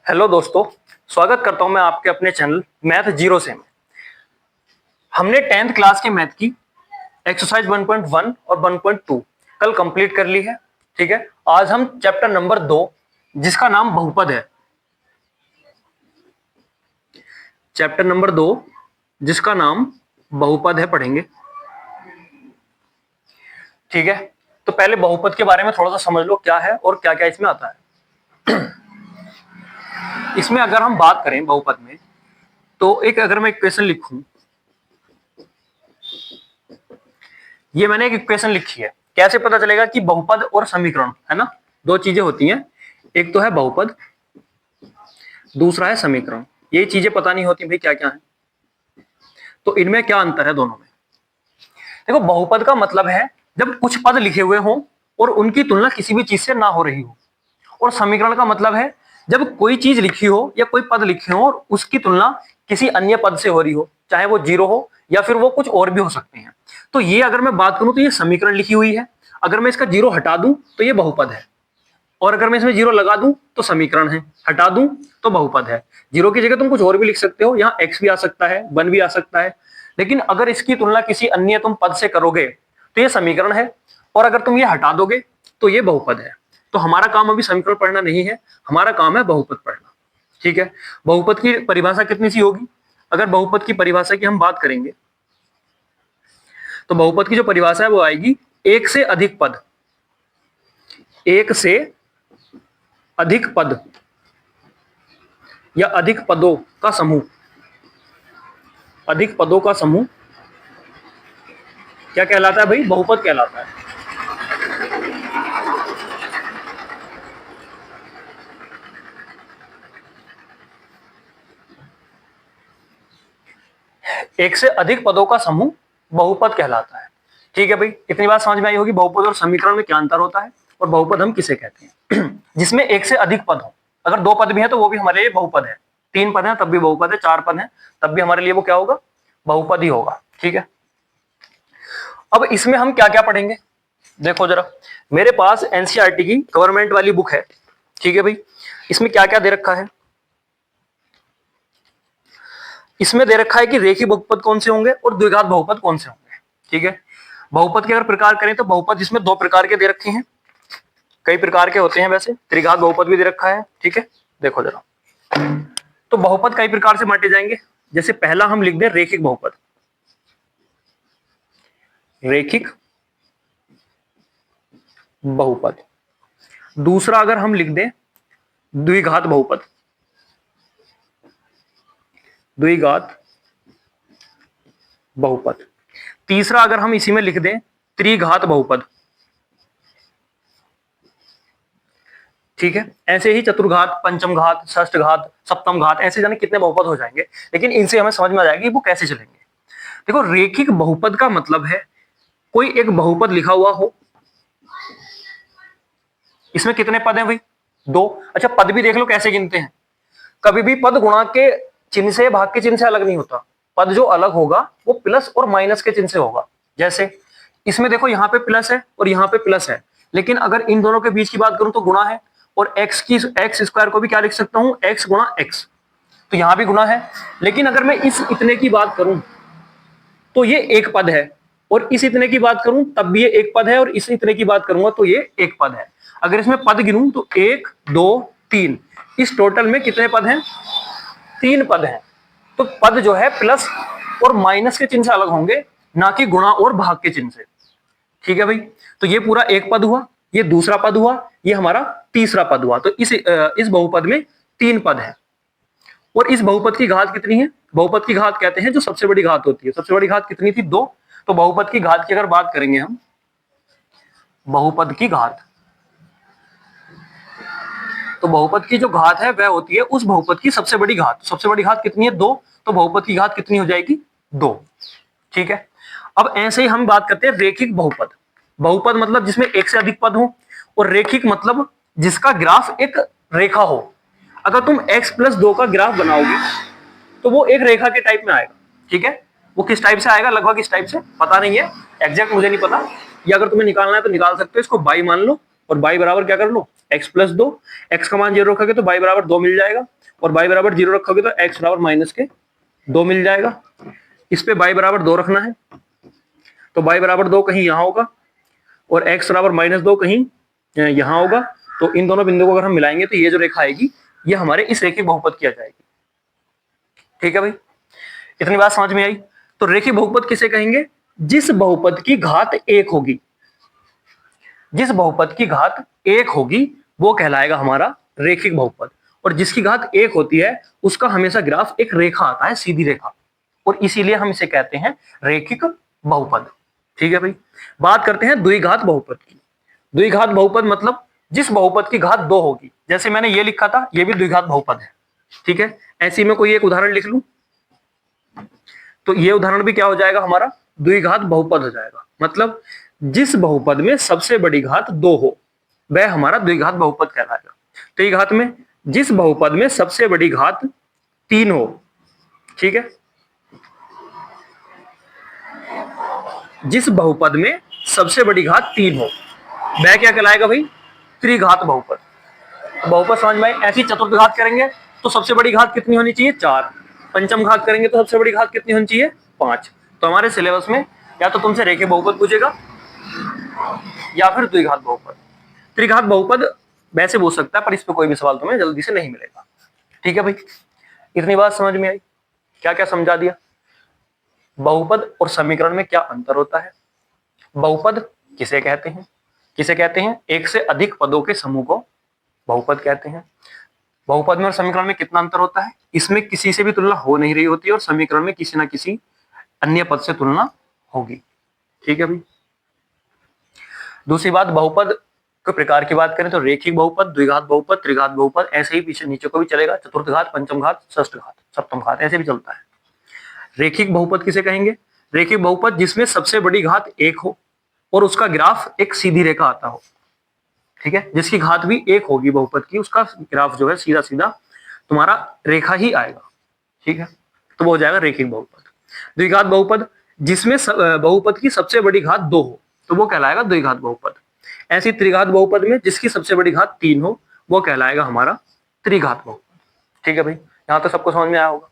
Hello दोस्तों, स्वागत करता हूं मैं आपके अपने चैनल मैथ जीरो से। हमने 10th क्लास के मैथ की एक्सरसाइज 1.1 और 1.2 कल कंप्लीट कर ली है। ठीक है, आज हम चैप्टर नंबर 2 जिसका नाम बहुपद है, चैप्टर नंबर 2 जिसका नाम बहुपद है पढ़ेंगे। ठीक है, तो पहले बहुपद के बारे में थोड़ा सा समझ लो क्या है और क्या क्या इसमें आता है। इसमें अगर हम बात करें बहुपद में, तो अगर मैं इक्वेशन लिखूं, ये मैंने एक इक्वेशन लिखी है। कैसे पता चलेगा कि बहुपद और समीकरण है ना, दो चीजें होती हैं, एक तो है बहुपद, दूसरा है समीकरण। ये चीजें पता नहीं होती भाई क्या क्या है, तो इनमें क्या अंतर है दोनों में। देखो, बहुपद का मतलब है जब कुछ पद लिखे हुए हों और उनकी तुलना किसी भी चीज से ना हो रही हो, और समीकरण का मतलब है जब कोई चीज लिखी हो या कोई पद लिखे हो और उसकी तुलना किसी अन्य पद से हो रही हो, चाहे वो जीरो हो या फिर वो कुछ और भी हो सकते हैं। तो ये अगर मैं बात करूं तो ये समीकरण लिखी हुई है, अगर मैं इसका जीरो हटा दूं तो ये बहुपद है, और अगर मैं इसमें जीरो लगा दूं तो समीकरण है, हटा दूं तो बहुपद है। जीरो की जगह तुम कुछ और भी लिख सकते हो, यहाँ एक्स भी आ सकता है, वन भी आ सकता है, लेकिन अगर इसकी तुलना किसी अन्य तुम पद से करोगे तो ये समीकरण है, और अगर तुम ये हटा दोगे तो ये बहुपद है। तो हमारा काम अभी समीकरण पढ़ना नहीं है, हमारा काम है बहुपद पढ़ना। ठीक है, बहुपद की परिभाषा कितनी सी होगी? अगर बहुपद की परिभाषा की हम बात करेंगे तो बहुपद की जो परिभाषा है वो आएगी एक से अधिक पद, एक से अधिक पद या अधिक पदों का समूह। अधिक पदों का समूह क्या कहलाता है भाई? बहुपद कहलाता है। एक से अधिक पदों का समूह बहुपद कहलाता है। ठीक है भाई, इतनी बात समझ में आई होगी बहुपद और समीकरण में क्या अंतर होता है, और बहुपद हम किसे कहते हैं। जिसमें एक से अधिक पद हो, अगर दो पद भी हैं तो वो भी हमारे लिए बहुपद है, तीन पद हैं तब भी बहुपद है, चार पद हैं तब भी हमारे लिए वो क्या होगा? बहुपद ही होगा। ठीक है, अब इसमें हम क्या क्या पढ़ेंगे देखो जरा। मेरे पास एनसीईआरटी की गवर्नमेंट वाली बुक है। ठीक है भाई, इसमें क्या क्या दे रखा है? इसमें दे रखा है कि रेखीय बहुपद कौन से होंगे और द्विघात बहुपद कौन से होंगे। ठीक है, बहुपद के अगर प्रकार करें तो बहुपद इसमें दो प्रकार के दे रखे हैं, कई प्रकार के होते हैं वैसे, त्रिघात बहुपद भी दे रखा है। ठीक है, देखो जरा, तो बहुपद कई प्रकार से बांटे जाएंगे। जैसे पहला हम लिख दें रेखिक बहुपद, रेखिक बहुपद। दूसरा अगर हम लिख दें द्विघात बहुपद, द्विघात बहुपद। तीसरा अगर हम इसी में लिख दें त्रिघात बहुपद। ठीक है, ऐसे ही चतुर्घात, पंचम घात, षष्ठ घात, सप्तम घात, ऐसे जाने कितने बहुपद हो जाएंगे, लेकिन इनसे हमें समझ में आ जाएगी वो कैसे चलेंगे। देखो, रेखिक बहुपद का मतलब है कोई एक बहुपद लिखा हुआ हो, इसमें कितने पद हैं भाई? दो। अच्छा, पद भी देख लो कैसे गिनते हैं। कभी भी पद गुणा के चिन्ह से, भाग के चिन्ह से अलग नहीं होता। पद जो अलग होगा वो प्लस और माइनस के चिन्ह से होगा। जैसे इसमें देखो, यहाँ पे प्लस है और यहाँ पे प्लस है, लेकिन अगर इन दोनों के बीच की बात करूं तो गुणा है, और एक्स स्क्वायर को भी क्या लिख सकता हूं? एक्स गुणा एक्स, तो यहां भी गुणा है। लेकिन अगर मैं इस इतने की बात करूं तो ये एक पद है, और इस इतने की बात करूं तब भी ये एक पद है, और इस इतने की बात करूंगा तो ये एक पद है। अगर इसमें पद गिनूं तो एक, दो, तीन, इस टोटल में कितने पद हैं? तीन पद हैं। तो पद जो है प्लस और माइनस के चिन्ह से अलग होंगे, ना कि गुणा और भाग के चिन्ह से। ठीक है भाई, तो ये पूरा एक पद हुआ, ये दूसरा पद हुआ, ये हमारा तीसरा पद हुआ। तो इस बहुपद में तीन पद है। और इस बहुपद की घात कितनी है? बहुपद की घात कहते हैं जो सबसे बड़ी घात होती है। सबसे बड़ी घात कितनी थी? दो। तो बहुपद की घात की अगर बात करेंगे हम, बहुपद की घात, तो बहुपद की जो घात है वह होती है उस बहुपद की सबसे बड़ी घात। सबसे बड़ी घात कितनी है? दो। तो बहुपद की घात कितनी हो जाएगी? दो। ठीक है, अब ऐसे ही हम बात करते हैं रेखिक बहुपद। बहुपद मतलब जिसमें एक से अधिक पद हो, और रेखिक मतलब जिसका ग्राफ एक रेखा हो। अगर तुम x प्लस 2 का ग्राफ बनाओगे तो वो एक रेखा के टाइप में आएगा। ठीक है, वो किस टाइप से आएगा, लगभग इस टाइप से, पता नहीं है एग्जैक्ट, मुझे नहीं पता, या अगर तुम्हें निकालना है तो निकाल सकते हो। इसको बाई मान लो, और बाई बराबर क्या कर लो? x plus 2। x का मान 0 रखोगे तो बाई बराबर 2 मिल जाएगा। और y बराबर 0 रखोगे तो x बराबर माइनस के 2 मिल जाएगा। इस पे y बराबर 2 रखना है, तो y बराबर 2 कहीं यहां होगा और x बराबर माइनस 2 कहीं यहां होगा। तो इन दोनों बिंदुओं को अगर हम मिलाएंगे तो ये जो रेखा आएगी ये हमारे इस रेखिक बहुपद की आ जाएगी। ठीक है भाई, इतनी बात समझ में आई। तो रेखिक बहुपद किसे कहेंगे? जिस बहुपद की घात 1 होगी, जिस बहुपद की घात 1 होगी वो कहलाएगा हमारा रेखिक बहुपद। और जिसकी घात 1 होती है उसका हमेशा ग्राफ एक रेखा आता है, सीधी रेखा, और इसीलिए हम इसे कहते हैं रेखिक बहुपद। ठीक है भाई, बात करते हैं द्विघात बहुपद की। द्विघात बहुपद मतलब जिस बहुपद की घात 2 होगी, जैसे मैंने ये लिखा था, ये भी द्विघात बहुपद है। ठीक है, ऐसी में कोई एक उदाहरण लिख लूं तो ये उदाहरण भी क्या हो जाएगा हमारा? द्विघात बहुपद हो जाएगा। मतलब जिस बहुपद में सबसे बड़ी घात 2 हो वह हमारा द्विघात बहुपद कहलाएगा। त्रिघात में जिस बहुपद में सबसे बड़ी घात 3 हो, ठीक है, जिस बहुपद में सबसे बड़ी घात 3 हो वह क्या कहलाएगा भाई? त्रिघात बहुपद। बहुपद समझ में आई। ऐसी चतुर्थ घात करेंगे तो सबसे बड़ी घात कितनी होनी चाहिए? 4। पंचम घात करेंगे तो सबसे बड़ी घात कितनी होनी चाहिए? 5। तो हमारे सिलेबस में या तो तुमसे रेखीय बहुपद पूछेगा या फिर द्विघात बहुपद। त्रिघात बहुपद वैसे पूछ सकता है पर इस पे कोई भी सवाल तुम्हें जल्दी से नहीं मिलेगा। ठीक है भाई, इतनी बात समझ में आई? क्या क्या समझा दिया? बहुपद और समीकरण में क्या अंतर होता है? बहुपद किसे कहते हैं? किसे कहते हैं? एक से अधिक पदों के समूह को बहुपद कहते हैं। बहुपद में और समीकरण में कितना अंतर होता है? इसमें किसी से भी तुलना हो नहीं रही होती और समीकरण में किसी ना किसी अन्य पद से तुलना होगी। ठीक है भाई। दूसरी बात, बहुपद के प्रकार की बात करें तो रेखिक बहुपद, द्विघात बहुपद, त्रिघात बहुपद, ऐसे ही पीछे नीचे को भी चलेगा, चतुर्थ घात, पंचम घात, षष्ठ घात, सप्तम घात, ऐसे भी चलता है। रेखिक बहुपद किसे कहेंगे? रेखिक बहुपद जिसमें सबसे बड़ी घात 1 हो और उसका ग्राफ एक सीधी रेखा आता हो। ठीक है, जिसकी घात भी 1 होगी बहुपद की, उसका ग्राफ जो है सीधा सीधा तुम्हारा रेखा ही आएगा। ठीक है, तो वो हो जाएगा रेखिक बहुपद। द्विघात बहुपद जिसमें बहुपद की सबसे बड़ी घात 2 हो तो वो कहलाएगा द्विघात बहुपद। ऐसी त्रिघात बहुपद में जिसकी सबसे बड़ी घात 3 हो वो कहलाएगा हमारा त्रिघात बहुपद। ठीक है भाई, यहां तक सबको समझ में आया होगा।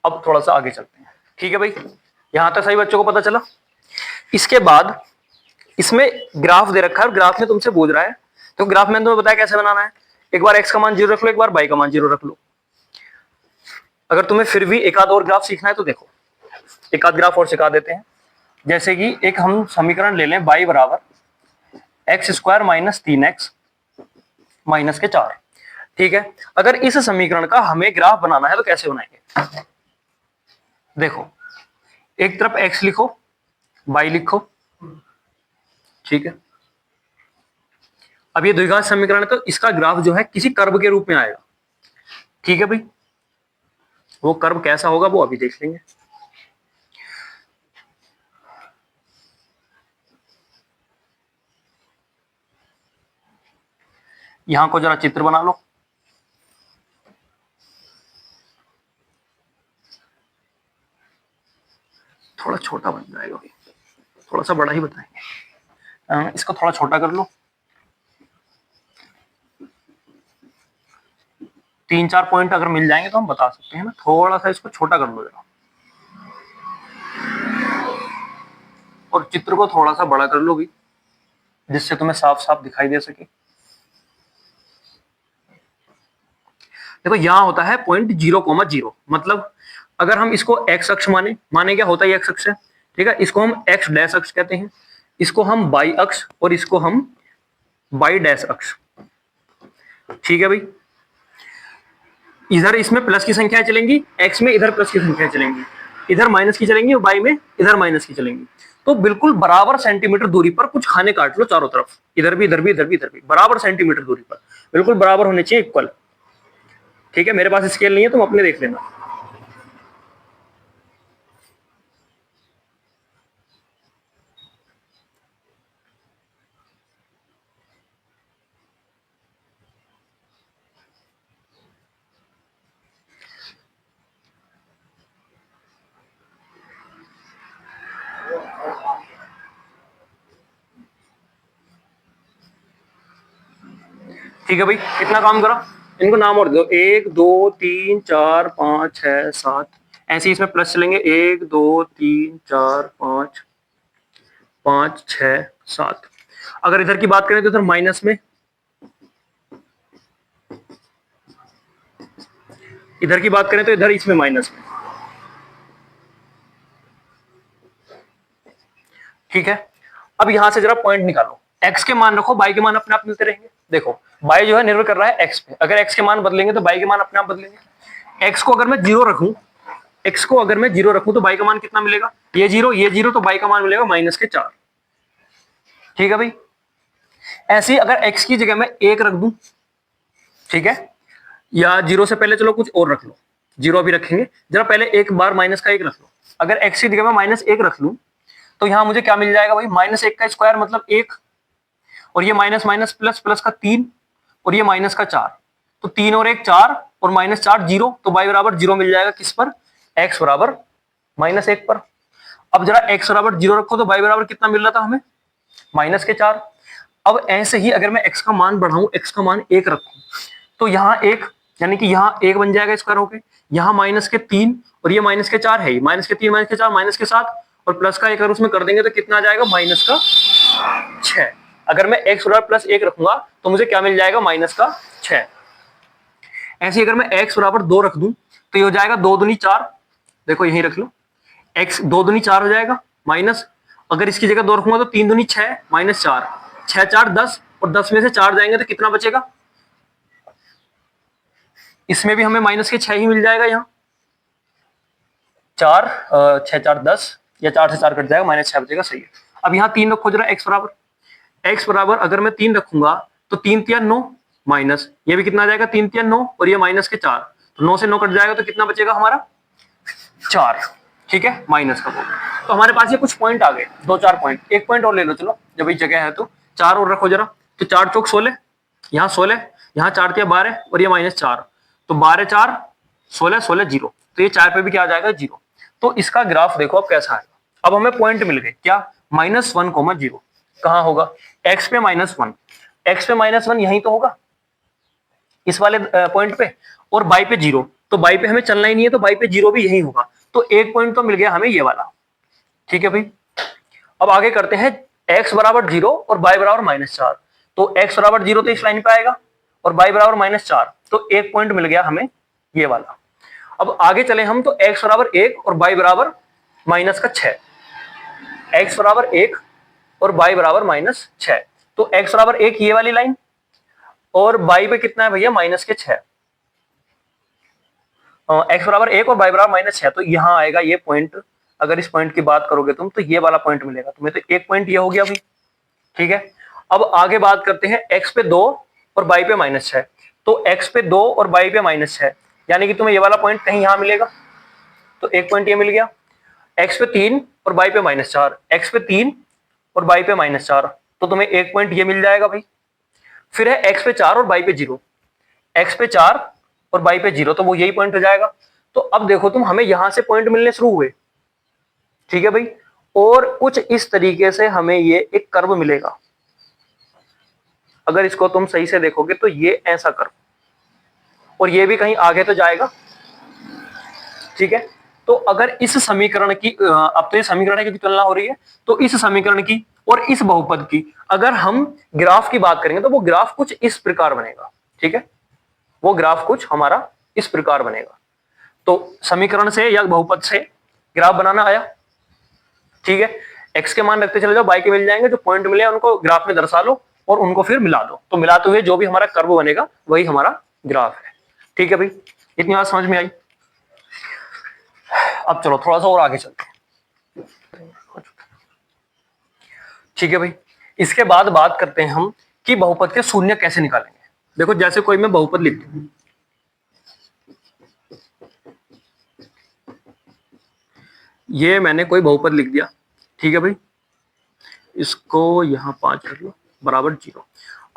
अब थोड़ा सा आगे चलते हैं। ठीक है भाई, यहां तक सही बच्चों को पता चला? इसके बाद इसमें ग्राफ दे रखा है और ग्राफ में तुमसे पूछ रहा है, तो ग्राफ में तुम्हें बताया कैसे बनाना है। एक बार x का मान 0 रख लो, एक बार y का मान 0 रख लो। अगर तुम्हें फिर भी एक आध और ग्राफ सीखना है तो देखो, एक आध ग्राफ और सिखा देते हैं। जैसे कि एक हम समीकरण ले लें, y बराबर x square minus 3x minus के 4। ठीक है, अगर इस समीकरण का हमें ग्राफ बनाना है तो कैसे बनाएंगे? देखो, एक तरफ x लिखो, y लिखो। ठीक है, अब ये द्विघात समीकरण है तो इसका ग्राफ जो है किसी कर्व के रूप में आएगा। ठीक है भाई, वो कर्व कैसा होगा वो अभी देख लेंगे। यहां को जरा चित्र बना लो। थोड़ा छोटा बन जाएगा भाई, थोड़ा सा बड़ा ही बताएंगे। इसको थोड़ा छोटा कर लो, 3-4 पॉइंट अगर मिल जाएंगे तो हम बता सकते हैं ना। थोड़ा सा इसको छोटा कर लो जरा, और चित्र को थोड़ा सा बड़ा कर लो भी, जिससे तुम्हें साफ साफ दिखाई दे सके। देखो, यहां होता है पॉइंट 0,0, मतलब अगर हम इसको एक्स अक्ष माने क्या होता है एक्स अक्ष है। ठीक है, इसको हम एक्स डैश अक्ष कहते हैं, इसको हम वाई अक्ष और इसको हम वाई डैश अक्ष। ठीक है भाई, इधर इसमें प्लस की संख्याएं चलेंगी, एक्स में इधर प्लस की संख्याएं चलेंगी, इधर माइनस की चलेंगी और वाई में इधर माइनस की चलेंगी। तो बिल्कुल बराबर सेंटीमीटर दूरी पर कुछ खाने काट लो चारों तरफ, इधर भी इधर भी इधर भी इधर भी, बराबर सेंटीमीटर दूरी पर, बिल्कुल बराबर होने चाहिए, इक्वल। ठीक है, मेरे पास स्केल नहीं है, तुम अपने देख लेना। ठीक है भाई, इतना काम करो। इनको नाम और दो, 1 2 3 4 5 6 7, ऐसे इसमें प्लस चलेंगे, 1 2 3 4 5 5 6 7। अगर इधर की बात करें तो इधर माइनस में, इधर की बात करें तो इधर इसमें माइनस में। ठीक है, अब यहां से जरा पॉइंट निकालो, x के मान रखो, y के मान अपने आप मिलते रहेंगे। देखो y जो है निर्भर कर रहा है x पे, अगर x के मान बदलेंगे तो y के मान अपने आप बदलेंगे। x को अगर मैं जीरो रखूं, x को अगर मैं जीरो रखूं तो y का मान कितना मिलेगा, ये जीरो तो y का मान मिलेगा -4। ठीक है भाई, ऐसे ही अगर x की जगह मैं 1 रख दूं, ठीक है, या जीरो से पहले चलो कुछ और रख लो, जीरो भी रखेंगे, जरा पहले एक बार -1 रख लो। अगर x की जगह मैं -1 रख लूं तो यहां मुझे क्या मिल जाएगा भाई, -1 का स्क्वायर मतलब 1, और ये माइनस माइनस प्लस, प्लस का 3, और ये माइनस का 4, तो 3 और 1 4, और -4 0, तो y बराबर 0 मिल जाएगा किस पर, x बराबर -1 पर। अब जरा x बराबर 0 रखो तो y बराबर कितना मिल रहा था हमें, -4। अब ऐसे ही अगर मैं x का मान बढ़ाऊं, x का मान 1 रखूं, तो यहाँ 1, यानी कि यहाँ 1 बन जाएगा स्क्वायर होके, यहाँ -3, और ये -4 है, -3 -4 -7, और प्लस का 1 अगर उसमें कर देंगे तो कितना आ जाएगा, -6। अगर मैं x बराबर +1 रखूंगा तो मुझे क्या मिल जाएगा, -6। ऐसे अगर मैं x बराबर 2 रख दूं तो ये हो जाएगा 2 दूनी 4, देखो यहीं रख लो, x 2 दूनी 4 हो जाएगा, माइनस, अगर इसकी जगह 2 रखूंगा तो 3 दूनी 6 -4, 6 4 10, और 10 में से 4 जाएंगे तो कितना बचेगा, इसमें भी हमें -6 ही मिल जाएगा, यहाँ 4 6 4 10, या 4 से 4 कट जाएगा, -6 बचेगा, सही है। अब यहाँ 3 रखो जरा, x बराबर अगर मैं 3 रखूंगा तो 3 3 9, माइनस ये भी कितना आ जाएगा, 3 3 9, और ये -4, तो 9 से 9 कट जाएगा तो कितना बचेगा हमारा, 4। ठीक है, माइनस का बोल, तो हमारे पास ये कुछ पॉइंट आ गए, 2-4 पॉइंट, एक पॉइंट और ले लो चलो, जब ये जगह है तो 4 और रखो जरा, तो 4 चौक 16, यहाँ 16, यहाँ 4 तिया 12, और ये -4, तो 12 4 16 16 0, तो ये 4 पे भी क्या आ जाएगा, 0। तो इसका ग्राफ देखो अब कैसा आएगा। अब हमें पॉइंट मिल गए, क्या, -1, 0 कहाँ होगा, x पे -1, x पे -1 यहीं तो होगा, इस वाले पॉइंट पे, और y पे 0, तो y पे हमें चलना ही नहीं है, तो y पे 0 भी यही होगा, तो एक पॉइंट तो मिल गया हमें ये वाला। ठीक है भाई, अब आगे करते हैं, x बराबर 0 और y बराबर -4, तो x बराबर 0 तो इस लाइन पे आएगा, और y बराबर -4, तो एक पॉइंट मिल गया हमें ये वाला। अब आगे चले हम, तो x बराबर 1 और y बराबर -6, x बराबर 1 और y बराबर -6, तो x बराबर 1 ये वाली लाइन, और y पे कितना है भैया, -6, x बराबर 1 और y बराबर -6, तो यहां आएगा ये पॉइंट। अगर इस पॉइंट की बात करोगे तुम तो ये वाला पॉइंट मिलेगा तुम्हें, तो एक पॉइंट ये हो गया भाई। ठीक है, अब आगे बात करते हैं, x पे 2 और y पे -6, तो x पे 2 और y पे -6, यानी कि तुम्हें ये वाला पॉइंट कहीं यहां मिलेगा, तो एक पॉइंट ये मिल गया। x पे 3 और y पे -4, x पे 3 और y पे -4, तो तुम्हें एक पॉइंट ये मिल जाएगा भाई। फिर है x पे 4 और y पे 0, x पे 4 और y पे 0, तो वो यही पॉइंट हो जाएगा। तो अब देखो तुम, हमें यहां से पॉइंट मिलने शुरू हुए। ठीक है भाई, और कुछ इस तरीके से हमें ये एक कर्व मिलेगा, अगर इसको तुम सही से देखोगे तो ये ऐसा कर्व, और ये भी कहीं आगे तो जाएगा। ठीक है, तो अगर इस समीकरण की, अब तो ये समीकरण की तुलना हो रही है, तो इस समीकरण की और इस बहुपद की अगर हम ग्राफ की बात करेंगे तो वो ग्राफ कुछ इस प्रकार बनेगा। ठीक है, वो ग्राफ कुछ हमारा इस प्रकार बनेगा। तो समीकरण से या बहुपद से ग्राफ बनाना आया। ठीक है, x के मान रखते चले जाओ, y के मिल जाएंगे, जो पॉइंट मिले उनको ग्राफ में दर्शा लो और उनको फिर मिला दो, तो मिलाते हुए जो भी हमारा कर्व बनेगा वही हमारा ग्राफ है। ठीक है भाई, इतनी बात समझ में आई। अब चलो थोड़ा सा और आगे चलते हैं। ठीक है भाई, इसके बाद बात करते हैं हम कि बहुपद के शून्य कैसे निकालेंगे। देखो जैसे कोई मैं बहुपद लिख दूं, ये मैंने कोई बहुपद लिख दिया। ठीक है भाई, इसको यहां 5 कर लो, बराबर 0।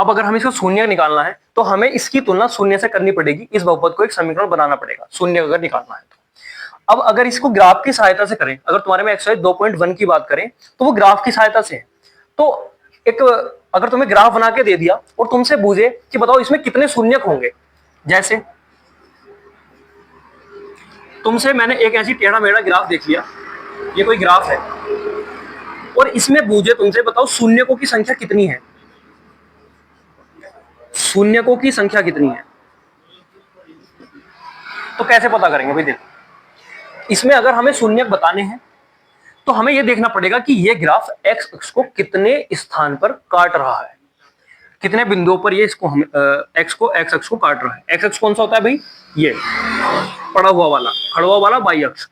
अब अगर हमें इसको शून्य निकालना है तो हमें इसकी तुलना शून्य से करनी पड़ेगी, इस बहुपद को एक समीकरण बनाना पड़ेगा शून्य अगर निकालना है तो। अब अगर इसको ग्राफ की सहायता से करें, अगर तुम्हारे में एक्सरसाइज 2.1 की बात करें तो वो ग्राफ की सहायता से है। तो एक, अगर तुम्हें ग्राफ बना के दे दिया और तुमसे पूछे कि बताओ इसमें कितने शून्यक होंगे, जैसे तुमसे मैंने एक ऐसी टेढ़ा मेढ़ा ग्राफ देख लिया, ये कोई ग्राफ है, और इसमें पूछे तुमसे बताओ शून्यकों की संख्या कितनी है, शून्यकों की संख्या कितनी है, तो कैसे पता करेंगे भाई? देखो, इसमें अगर हमें शून्यक बताने हैं तो हमें यह देखना पड़ेगा कि यह ग्राफ एक्स अक्ष को कितने स्थान पर काट रहा है, कितने बिंदुओं पर ये इसको हम एक्स अक्ष को काट रहा है। एक्स अक्ष कौन सा होता है भाई? ये पड़ा हुआ वाला, खड़ा हुआ वाला वाई अक्ष।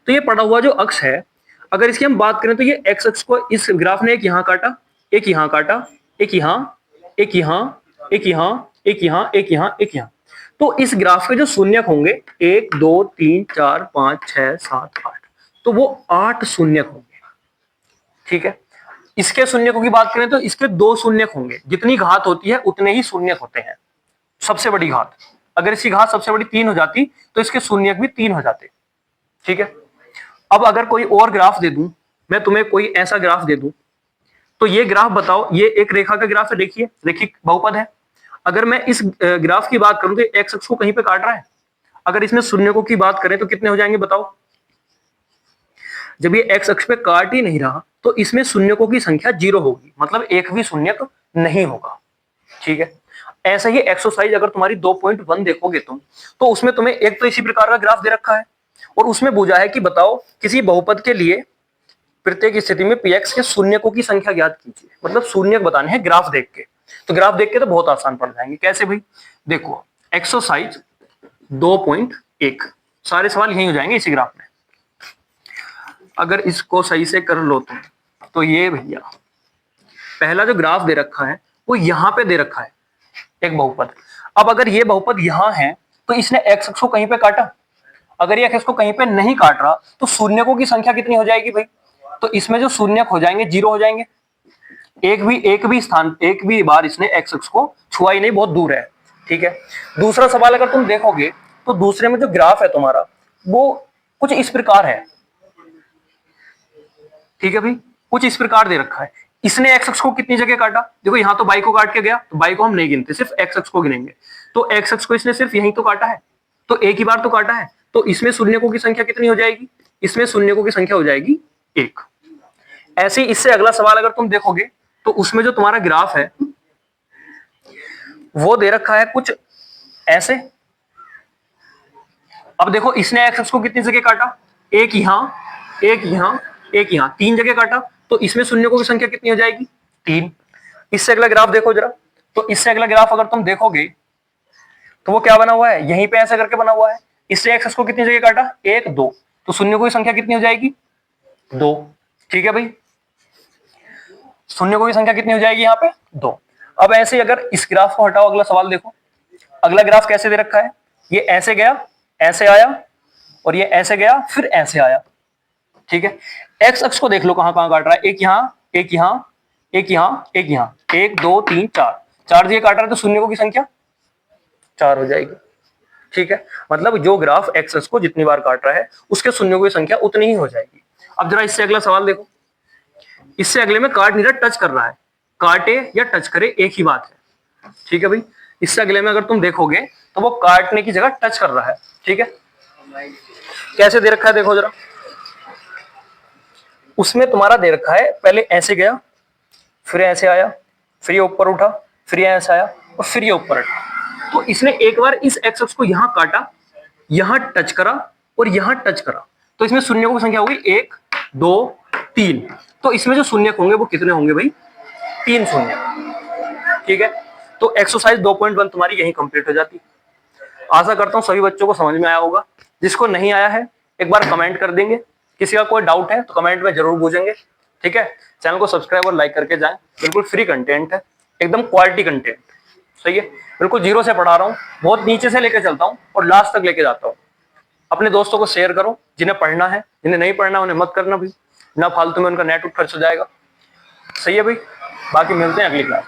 तो ये पड़ा हुआ जो अक्ष है, अगर इसकी हम बात करें तो ये एक्स अक्ष को इस ग्राफ ने एक यहां काटा, एक यहां काटा, एक यहां, एक यहां, एक यहां, एक यहां, एक यहां, एक यहां। तो इस ग्राफ के जो शून्यक होंगे 1 2 3 4 5 6 7 8, तो वो 8 शून्यक होंगे। ठीक है, इसके शून्यकों की बात करें तो इसके 2 शून्यक होंगे। जितनी घात होती है उतने ही शून्यक होते हैं। सबसे बड़ी घात, अगर इसकी घात सबसे बड़ी 3 हो जाती तो इसके शून्यक भी 3 हो जाते। ठीक है, अब अगर कोई और ग्राफ दे दूं, मैं तुम्हें कोई ऐसा ग्राफ दे दूं, तो ये ग्राफ बताओ, ये एक रेखा का ग्राफ है, देखिए रेखिक बहुपद है। अगर मैं इस ग्राफ की बात करूं तो एक्स अक्ष को कहीं पे काट रहा है। अगर इसमें शून्यकों की बात करें तो कितने हो जाएंगे बताओ? जब ये एक्स अक्ष पे काट ही नहीं रहा तो इसमें शून्यकों की संख्या 0 होगी, मतलब एक भी शून्यक नहीं होगा। ठीक है, ऐसा ही एक्सरसाइज अगर तुम्हारी 2.1 देखोगे तुम, तो उसमें तुम्हें एक तो इसी प्रकार का ग्राफ दे रखा है और उसमें पूछा है कि बताओ किसी बहुपद के लिए प्रत्येक स्थिति में px के शून्यकों की संख्या ज्ञात कीजिए। मतलब शून्यक बताने हैं ग्राफ देख के। तो ग्राफ देख के तो बहुत आसान पड़ जाएंगे। कैसे भाई? देखो, एक्सरसाइज 2.1, सारे सवाल यही हो जाएंगे इसी ग्राफ में। अगर इसको सही से कर लो तुम, तो ये भैया पहला जो ग्राफ दे रखा है वो यहां पे दे रखा है, एक बहुपद। अब अगर ये बहुपद यहां है तो इसने एक्स अक्ष को कहीं पे काटा। अगर ये एक्स को कहीं पे नहीं काट रहा तो शून्यकों की संख्या कितनी हो जाएगी भाई? तो इसमें जो शून्यक हो जाएंगे 0 हो जाएंगे। एक भी स्थान, एक भी बार इसने एक्स अक्ष को छुआ ही नहीं, बहुत दूर है। ठीक है, दूसरा सवाल अगर तुम देखोगे तो दूसरे में जो ग्राफ है तुम्हारा वो कुछ इस प्रकार है। ठीक है भाई, कुछ इस प्रकार दे रखा है। इसने एक्स अक्ष को कितनी जगह काटा? देखो यहां तो बाई को काट के गया, तो बाई को हम नहीं गिनते, सिर्फ एक्स अक्ष को गिनेंगे। तो एक्स अक्ष को इसने सिर्फ यहीं तो काटा है, तो एक ही बार तो काटा है। तो इसमें शून्यकों की संख्या कितनी हो जाएगी? इसमें शून्यकों की संख्या हो जाएगी 1। ऐसे ही इससे अगला सवाल अगर तुम देखोगे तो उसमें जो तुम्हारा ग्राफ है वो दे रखा है कुछ ऐसे। अब देखो इसने एक्स अक्ष को कितनी जगह काटा? एक यहां, एक यहां, एक यहां, 3 जगह काटा। तो इसमें शून्यकों की संख्या कितनी हो जाएगी? 3। इससे अगला ग्राफ देखो जरा, तो इससे अगला ग्राफ अगर तुम देखोगे तो वो क्या बना हुआ है? यहीं पे ऐसा करके बना हुआ है। इससे एक्स को कितनी जगह काटा? 1 2, तो शून्यकों की संख्या कितनी हो जाएगी? 2। ठीक है भाई, शून्यकों की संख्या कितनी हो जाएगी यहाँ पे? 2। अब ऐसे अगर इस ग्राफ को हटाओ, अगला सवाल देखो। अगला ग्राफ कैसे दे रखा है? ये ऐसे गया, ऐसे आया, और ये ऐसे गया, फिर ऐसे आया। ठीक है, एक्स अक्ष को देख लो कहां कहां काट रहा है। एक यहां, एक यहां, एक यहां, एक यहां, 1 2 3 4, 4 जगह काट रहा है, तो शून्यकों की संख्या 4 हो जाएगी। ठीक है, मतलब जो ग्राफ एक्स अक्ष को जितनी बार काट रहा है उसके शून्यकों की संख्या उतनी ही हो जाएगी। अब जरा इससे अगला सवाल देखो। इससे अगले में काट नहीं रहा, टच कर रहा है। काटे या टच करे एक ही बात है। ठीक है भाई, इससे अगले में अगर तुम देखोगे तो वो काटने की जगह टच कर रहा है। ठीक है, कैसे दे रखा है देखो जरा। उसमें तुम्हारा दे रखा है पहले ऐसे गया, फिर ऐसे आया, फिर ये ऊपर उठा, फिर ये ऐसे आया, और फिर ये ऊपर उठा। तो इसने एक बार इस एक्स अक्ष को यहां काटा, यहां टच करा और यहां टच करा। तो इसमें शून्यकों की संख्या होगी 1 2 3। तो इसमें जो शून्यक होंगे वो कितने होंगे भाई? 3 शून्य। ठीक है, तो एक्सरसाइज 2.1 तुम्हारी यही कंप्लीट हो जाती। आशा करता हूं सभी बच्चों को समझ में आया होगा। जिसको नहीं आया है एक बार कमेंट कर देंगे। किसी का कोई डाउट है तो कमेंट में जरूर पूछेंगे। ठीक है, चैनल को सब्सक्राइब और लाइक करके जाएं। बिल्कुल फ्री कंटेंट है, एकदम क्वालिटी कंटेंट। सही है, बिल्कुल जीरो से पढ़ा रहा हूँ, बहुत नीचे से लेकर चलता हूँ और लास्ट तक लेके जाता हूँ। अपने दोस्तों को शेयर करो, जिन्हें पढ़ना है, जिन्हें नहीं पढ़ना उन्हें मत करना भी, ना फालतू में उनका नेट खर्च हो जाएगा। सही है भाई, बाकी मिलते हैं अगली क्लास।